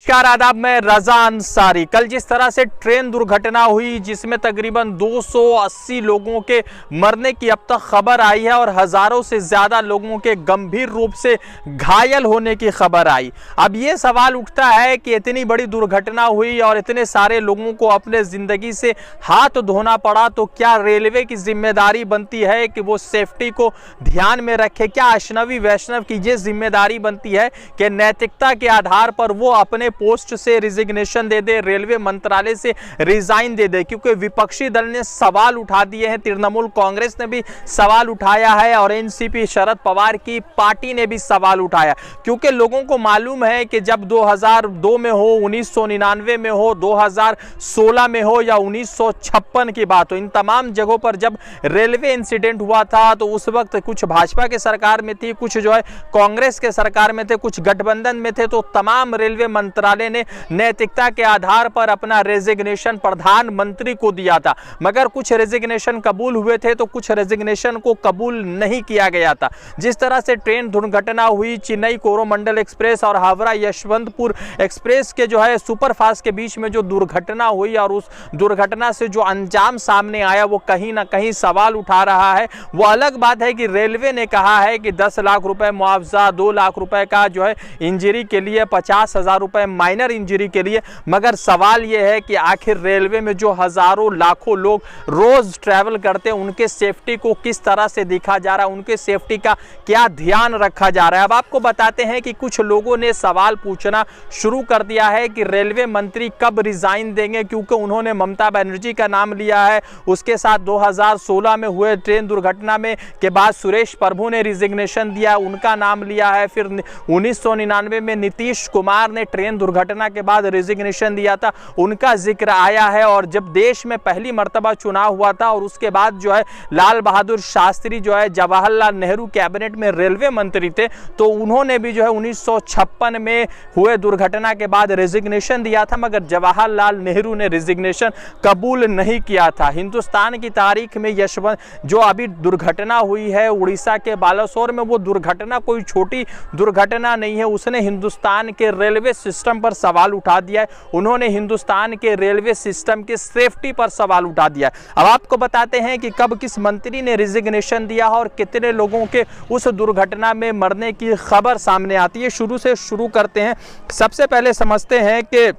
नमस्कार आदाब, मैं रजा अंसारी। कल जिस तरह से ट्रेन दुर्घटना हुई जिसमें तकरीबन 280 लोगों के मरने की अब तक खबर आई है और हजारों से ज्यादा लोगों के गंभीर रूप से घायल होने की खबर आई। अब ये सवाल उठता है कि इतनी बड़ी दुर्घटना हुई और इतने सारे लोगों को अपने जिंदगी से हाथ धोना पड़ा, तो क्या रेलवे की जिम्मेदारी बनती है कि वो सेफ्टी को ध्यान में रखे? क्या अजनबी वैष्णव की ये जिम्मेदारी बनती है कि नैतिकता के आधार पर वो अपने पोस्ट से रिजिग्नेशन दे दे, रेलवे मंत्रालय से रिजाइन दे दे? क्योंकि विपक्षी दल ने सवाल उठा दिए हैं, तृणमूल कांग्रेस ने भी सवाल उठाया है और एनसीपी शरद पवार की पार्टी ने भी सवाल उठाया। क्योंकि लोगों को मालूम है कि जब 2002 में हो, 1999 में हो, 2016 में हो या 1956 की बात हो, इन तमाम जगहों पर जब रेलवे इंसिडेंट हुआ था तो उस वक्त कुछ भाजपा के सरकार में थी, कुछ जो है कांग्रेस के सरकार में थे, कुछ गठबंधन में थे। तो तमाम रेलवे मंत्रालय ने नैतिकता के आधार पर अपना रेजिग्नेशन प्रधानमंत्री को दिया था, मगर कुछ रेजिग्नेशन कबूल हुए थे तो कुछ रेजिग्नेशन को कबूल नहीं किया गया था। जिस तरह से ट्रेन दुर्घटना हुई, चेन्नई कोरोमंडल एक्सप्रेस और हावड़ा यशवंतपुर एक्सप्रेस के जो है सुपरफास्ट के बीच में जो दुर्घटना हुई और उस दुर्घटना से जो अंजाम सामने आया वो कहीं ना कहीं सवाल उठा रहा है। वो अलग बात है कि रेलवे ने कहा है कि 10 लाख रुपए मुआवजा, 2 लाख रुपए का जो है इंजरी के लिए, 50,000 रुपए माइनर इंजरी के लिए, मगर सवाल यह है कि आखिर रेलवे में जो हजारों लाखों लोग रोज ट्रैवल करते हैं उनके सेफ्टी को किस तरह से देखा जा रहा है, उनके सेफ्टी का क्या ध्यान रखा जा रहा है। अब आपको बताते हैं कि कुछ लोगों ने सवाल पूछना शुरू कर दिया है कि रेलवे मंत्री कब रिजाइन देंगे, क्योंकि उन्होंने ममता बनर्जी का नाम लिया है। उसके साथ 2016 में हुए ट्रेन दुर्घटना में के बाद सुरेश प्रभु ने रिजिग्नेशन दिया, उनका नाम लिया है। फिर 1999 में नीतीश कुमार ने ट्रेन दुर्घटना के बाद रिजिग्नेशन दिया था, उनका जिक्र आया है। और जब देश में पहली मर्तबा चुनाव हुआ था और उसके बाद जो है लाल बहादुर शास्त्री जो है जवाहरलाल नेहरू कैबिनेट में रेलवे मंत्री थे, तो उन्होंने भी जो है 1956 में हुए दुर्घटना के बाद रिजिग्नेशन दिया था, मगर जवाहरलाल नेहरू ने रिजिग्नेशन कबूल नहीं किया था। हिंदुस्तान की तारीख में यशवंत जो अभी दुर्घटना हुई है उड़ीसा के बालासोर में, वो दुर्घटना कोई छोटी दुर्घटना नहीं है। उसने हिंदुस्तान के रेलवे सिस्टम पर सवाल उठा दिया है, उन्होंने हिंदुस्तान के रेलवे सिस्टम के सेफ्टी पर सवाल उठा दिया है। अब आपको बताते हैं कि कब किस मंत्री ने रिजिग्नेशन दिया और कितने लोगों के उस दुर्घटना में मरने की खबर सामने आती है। शुरू से शुरू करते हैं। सबसे पहले समझते हैं कि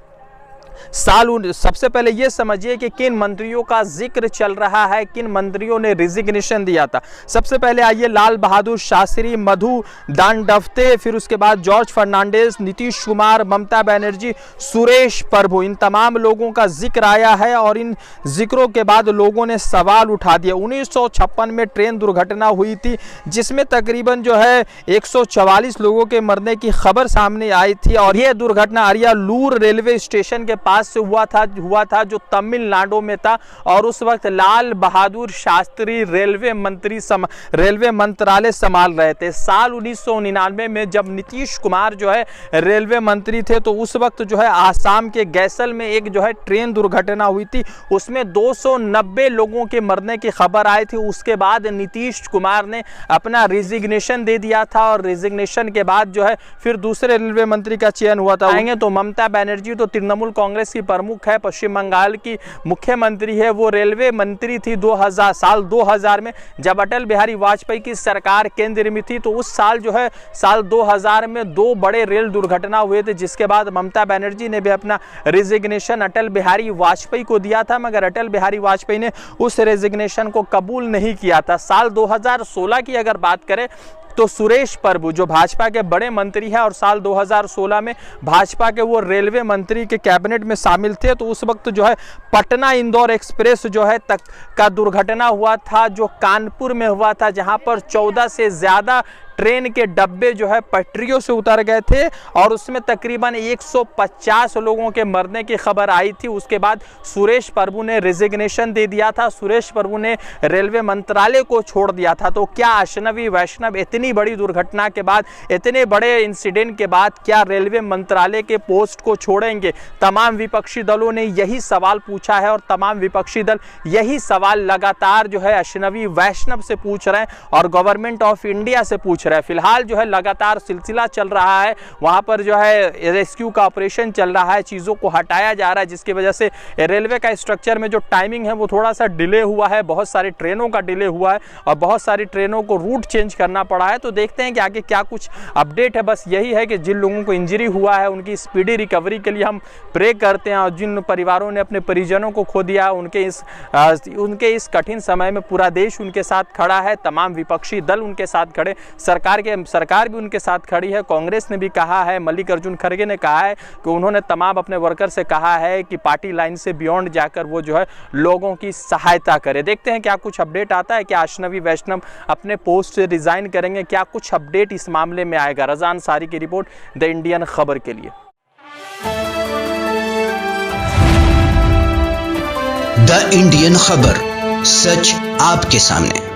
सबसे पहले ये समझिए कि किन मंत्रियों का जिक्र चल रहा है, किन मंत्रियों ने रिजिग्नेशन दिया था। सबसे पहले आइए लाल बहादुर शास्त्री, मधु दांडवते, फिर उसके बाद जॉर्ज फर्नांडिस, नीतीश कुमार, ममता बनर्जी, सुरेश प्रभु, इन तमाम लोगों का जिक्र आया है और इन जिक्रों के बाद लोगों ने सवाल उठा दिया। 1956 में ट्रेन दुर्घटना हुई थी जिसमें तकरीबन जो है 144 लोगों के मरने की खबर सामने आई थी और यह दुर्घटना अरियालूर रेलवे स्टेशन के पास से हुआ था जो तमिलनाडु में था। और उस वक्त लाल बहादुर शास्त्री रेलवे मंत्रालय संभाल रहे थे। साल 1999 में जब नीतीश कुमार जो है रेलवे मंत्री थे, तो उस वक्त जो है आसाम के गैसल में एक जो है ट्रेन दुर्घटना हुई थी, उसमें 290 लोगों के मरने की खबर आई थी। उसके बाद नीतीश कुमार ने अपना रिजिग्नेशन दे दिया था और रिजिग्नेशन के बाद जो है फिर दूसरे रेलवे मंत्री का चयन हुआ था। आएंगे तो ममता बनर्जी तो तृणमूल कांग्रेस की प्रमुख है, पश्चिम बंगाल की मुख्यमंत्री है, वो रेलवे मंत्री थी साल 2000 में जब अटल बिहारी वाजपेयी की सरकार केंद्र में थी। तो उस साल जो है साल 2000 में 2 बड़े रेल दुर्घटना हुए थे, जिसके बाद ममता बनर्जी ने भी अपना रिजिग्नेशन अटल बिहारी वाजपेयी को दिया था, मगर अटल बिहारी वाजपेयी ने उस रिजिग्नेशन को कबूल नहीं किया था। साल 2016 की अगर बात करें तो सुरेश प्रभु जो भाजपा के बड़े मंत्री हैं और साल 2016 में भाजपा के वो रेलवे मंत्री के कैबिनेट में शामिल थे, तो उस वक्त जो है पटना इंदौर एक्सप्रेस जो है तक का दुर्घटना हुआ था, जो कानपुर में हुआ था, जहां पर 14 से ज्यादा ट्रेन के डब्बे जो है पटरियों से उतर गए थे और उसमें तकरीबन 150 लोगों के मरने की खबर आई थी। उसके बाद सुरेश प्रभु ने रिजिग्नेशन दे दिया था, सुरेश प्रभु ने रेलवे मंत्रालय को छोड़ दिया था। तो क्या अजनबी वैष्णव इतनी बड़ी दुर्घटना के बाद, इतने बड़े इंसिडेंट के बाद क्या रेलवे मंत्रालय के पोस्ट को छोड़ेंगे? तमाम विपक्षी दलों ने यही सवाल पूछा है और तमाम विपक्षी दल यही सवाल लगातार जो है अजनबी वैष्णव से पूछ रहे हैं और गवर्नमेंट ऑफ इंडिया से पूछ रहे हैं। फिलहाल जो है लगातार सिलसिला चल रहा है, वहाँ पर जो है रेस्क्यू का ऑपरेशन चल रहा है, चीज़ों को हटाया जा रहा है, जिसकी वजह से रेलवे का स्ट्रक्चर में जो टाइमिंग है वो थोड़ा सा डिले हुआ है, बहुत सारी ट्रेनों का डिले हुआ है और बहुत सारी ट्रेनों को रूट चेंज करना पड़ा है। तो देखते हैं कि आगे क्या कुछ अपडेट है। बस यही है कि जिन लोगों को इंजरी हुआ है उनकी स्पीडी रिकवरी के लिए हम प्रे करते हैं, और जिन परिवारों ने अपने परिजनों को खो दिया उनके इस कठिन समय में पूरा देश उनके साथ खड़ा है, तमाम विपक्षी दल उनके साथ खड़े, सरकार भी उनके साथ खड़ी है। कांग्रेस ने भी कहा है, मल्लिकार्जुन खड़गे ने कहा है कि उन्होंने तमाम अपने वर्कर से कहा है कि पार्टी लाइन से बियॉन्ड जाकर वो जो है लोगों की सहायता करे। देखते हैं क्या कुछ अपडेट आता है, क्या अश्नवी वैष्णव अपने पोस्ट से रिजाइन करेंगे, क्या कुछ अपडेट इस मामले में आएगा। रज़ा अंसारी की रिपोर्ट, द इंडियन खबर के लिए। द इंडियन खबर, सच आपके सामने।